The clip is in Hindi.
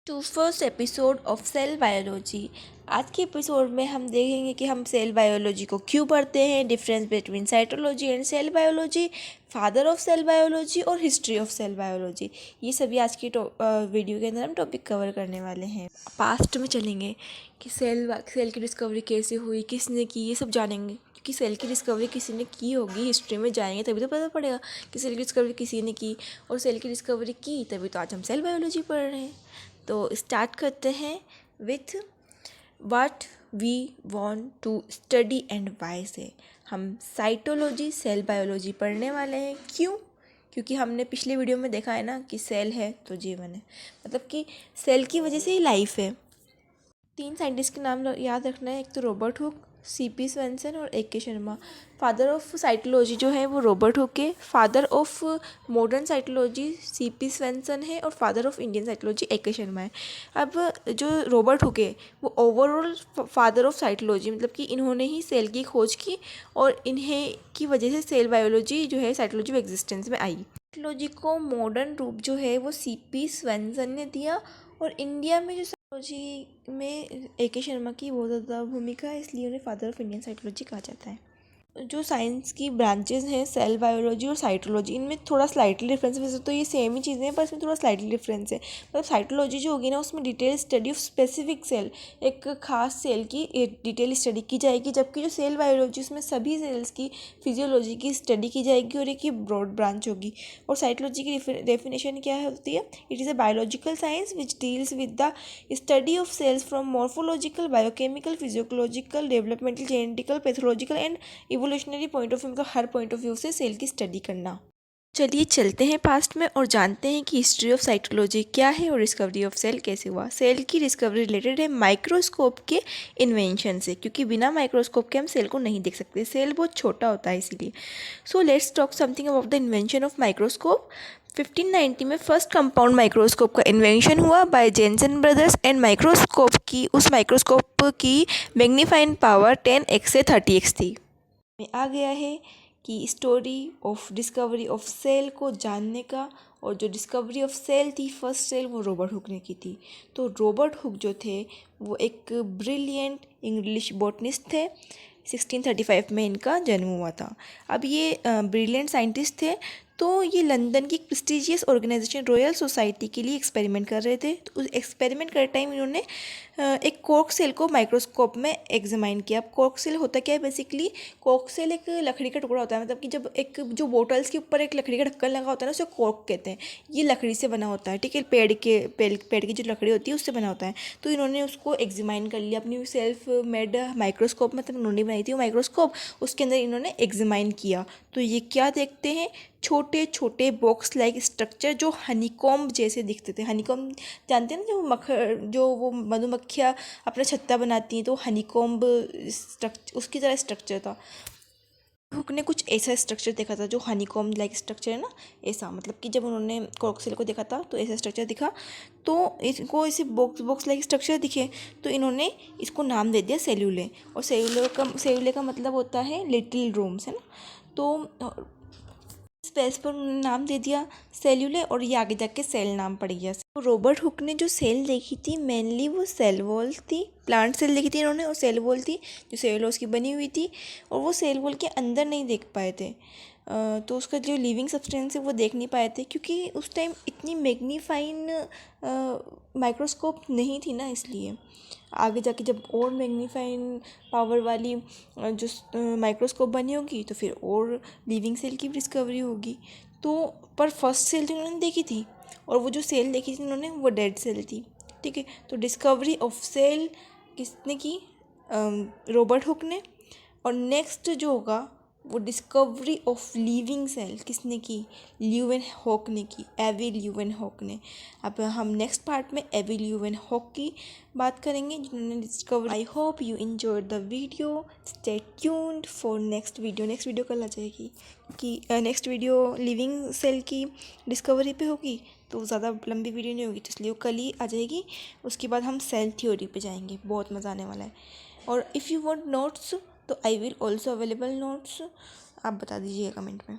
To first episode of cell biology. आज के एपिसोड में हम देखेंगे कि हम सेल बायोलॉजी को क्यों पढ़ते हैं, difference between cytology and cell biology, father of cell biology और हिस्ट्री ऑफ सेल बायोलॉजी। ये सभी आज की वीडियो के अंदर हम टॉपिक कवर करने वाले हैं। पास्ट में चलेंगे कि सेल की डिस्कवरी कैसे हुई, किसने की, ये सब जानेंगे। क्योंकि सेल की डिस्कवरी किसी ने की होगी, हिस्ट्री में जाएंगे तभी तो पता पड़ेगा कि सेल की डिस्कवरी किसी ने की, और सेल की डिस्कवरी की तभी तो आज हम सेल बायोलॉजी पढ़ रहे हैं। तो स्टार्ट करते हैं with what we want to study and why से। हम साइटोलॉजी सेल बायोलॉजी पढ़ने वाले हैं। क्यों? क्योंकि हमने पिछले वीडियो में देखा है ना कि सेल है तो जीवन है, मतलब कि सेल की वजह से ही लाइफ है। 3 साइंटिस्ट के नाम याद रखना है, एक तो रॉबर्ट हुक, सीपी स्वेंसन और ए K Sharma. Father of cytology जो है वो रॉबर्ट हुक है, father of modern cytology CP Swanson है और father of Indian cytology A K Sharma है। अब जो रॉबर्ट हुक है वो ओवरऑल फादर ऑफ साइटोलॉजी, मतलब कि इन्होंने ही सेल की खोज की और इन्हें की वजह से सेल बायोलॉजी जो है साइटोलॉजी एग्जिस्टेंस में आई। साइटोलॉजी को मॉडर्न रूप जो है वो सीपी स्वेंसन ने दिया, और इंडिया में जो साइटोलॉजी में ए के शर्मा की बहुत ज़्यादा भूमिका है, इसलिए उन्हें फादर ऑफ इंडियन साइटोलॉजी कहा जाता है। जो साइंस की ब्रांचेज हैं सेल बायोलॉजी और साइटोलॉजी, इनमें थोड़ा स्लाइटली डिफरेंस है। वैसे तो ये सेम ही चीज़ें हैं पर इसमें थोड़ा स्लाइटली डिफरेंस है। मतलब साइटोलॉजी जो होगी ना उसमें detail study of specific cell, एक खास सेल की डिटेल स्टडी की जाएगी, जबकि जो सेल बायोलॉजी उसमें सभी सेल्स की फिजियोलॉजी की स्टडी की जाएगी और एक ये ब्रॉड ब्रांच होगी। और साइटोलॉजी की डेफिनेशन क्या होती है? It is a biological science which deals with the study of cells from morphological, biochemical, physiological, developmental, genetical, pathological and evolutionary point of view, मतलब हर पॉइंट ऑफ व्यू से सेल की स्टडी करना। चलिए चलते हैं पास्ट में और जानते हैं कि हिस्ट्री ऑफ साइटोलॉजी क्या है और डिस्कवरी ऑफ सेल कैसे हुआ। सेल की डिस्कवरी रिलेटेड है माइक्रोस्कोप के इन्वेंशन से, क्योंकि बिना माइक्रोस्कोप के हम सेल को नहीं देख सकते, सेल बहुत छोटा होता है इसीलिए। So let's talk something about the invention of microscope. 1590 में फर्स्ट कंपाउंड माइक्रोस्कोप का इन्वेंशन हुआ by Janssen brothers, and microscope की मैग्नीफाइंग पावर 10x से 30x थी। में आ गया है कि story of discovery of cell को जानने का, और जो डिस्कवरी ऑफ सेल थी फर्स्ट सेल वो रॉबर्ट हुक ने की थी। तो रॉबर्ट हुक जो थे वो एक ब्रिलियंट इंग्लिश बॉटनिस्ट थे। 1635 में इनका जन्म हुआ था। अब ये ब्रिलियंट साइंटिस्ट थे, तो ये लंदन की प्रेस्टिजियस ऑर्गेनाइजेशन रॉयल सोसाइटी के लिए एक्सपेरिमेंट कर रहे थे। तो उस एक्सपेरिमेंट करते टाइम इन्होंने एक कॉर्क सेल को माइक्रोस्कोप में एग्जामाइन किया। अब कॉर्क सेल होता क्या है? बेसिकली कॉर्क सेल एक लकड़ी का टुकड़ा होता है, मतलब कि जब एक जो बोटल्स के ऊपर एक लकड़ी का ढक्कन लगा होता है ना उसे कॉर्क कहते हैं। ये लकड़ी से बना होता है, ठीक है, पेड़ की जो लकड़ी होती है उससे बना होता है। तो इन्होंने उसको एग्जामाइन कर लिया अपनी सेल्फ मेड माइक्रोस्कोप, मतलब उन्होंने बनाई थी वो माइक्रोस्कोप, उसके अंदर इन्होंने एग्जामाइन किया। तो ये क्या देखते हैं? छोटे छोटे बॉक्स लाइक स्ट्रक्चर जो हनीकॉम्ब जैसे दिखते थे। हनीकॉम्ब जानते हैं ना, जो वो मधुमक्खियाँ अपना छत्ता बनाती हैं, तो हनीकॉम्ब स्ट्रक्चर उसकी तरह स्ट्रक्चर था। हुक ने कुछ ऐसा स्ट्रक्चर देखा था जो हनीकॉम्ब लाइक स्ट्रक्चर है ना, ऐसा, मतलब कि जब उन्होंने कॉर्क सेल को देखा था तो ऐसा स्ट्रक्चर दिखा, तो इसको ऐसे बॉक्स लाइक स्ट्रक्चर दिखे, तो इन्होंने इसको नाम दे दिया सेल्यूले। और सेल्यूले का मतलब होता है लिटिल रूम्स, है ना। तो स्पेस पर उन्होंने नाम दे दिया सेल्यूले, और ये आगे जाके सेल नाम पड़ गया। तो रॉबर्ट हुक ने जो सेल देखी थी मेनली वो सेल वॉल थी, प्लांट सेल देखी थी इन्होंने, और सेल वॉल थी जो सेलुलोज की बनी हुई थी, और वो सेल वॉल के अंदर नहीं देख पाए थे। तो उसका जो लिविंग सब्सटेंस है वो देख नहीं पाए थे, क्योंकि उस टाइम इतनी मैग्नीफाइन माइक्रोस्कोप नहीं थी ना, इसलिए आगे जाके जब और मैग्नीफाइन पावर वाली जो माइक्रोस्कोप बनी होगी तो फिर और लिविंग सेल की डिस्कवरी होगी। तो पर फर्स्ट सेल तो उन्होंने देखी थी, और वो जो सेल देखी थी उन्होंने वो डेड सेल थी, ठीक है। तो डिस्कवरी ऑफ सेल किसने की? रॉबर्ट हुक ने। और नेक्स्ट जो होगा वो डिस्कवरी ऑफ लिविंग सेल किसने की? ल्यूवेनहॉक ने की, एवी ल्यूवेनहॉक ने। अब हम नेक्स्ट पार्ट में एवी ल्यूवेनहॉक की बात करेंगे जिन्होंने discover. I hope you enjoyed the video. Stay tuned for next video. Next video कल आ जाएगी कि नेक्स्ट वीडियो लिविंग सेल की डिस्कवरी पे होगी, तो ज़्यादा लंबी वीडियो नहीं होगी, तो इसलिए वो कल ही आ जाएगी। उसके बाद हम सेल थ्योरी पे जाएंगे, बहुत मज़ा आने वाला है। और इफ़ यू वांट नोट्स तो I will also available notes, आप बता दीजिएगा कमेंट में।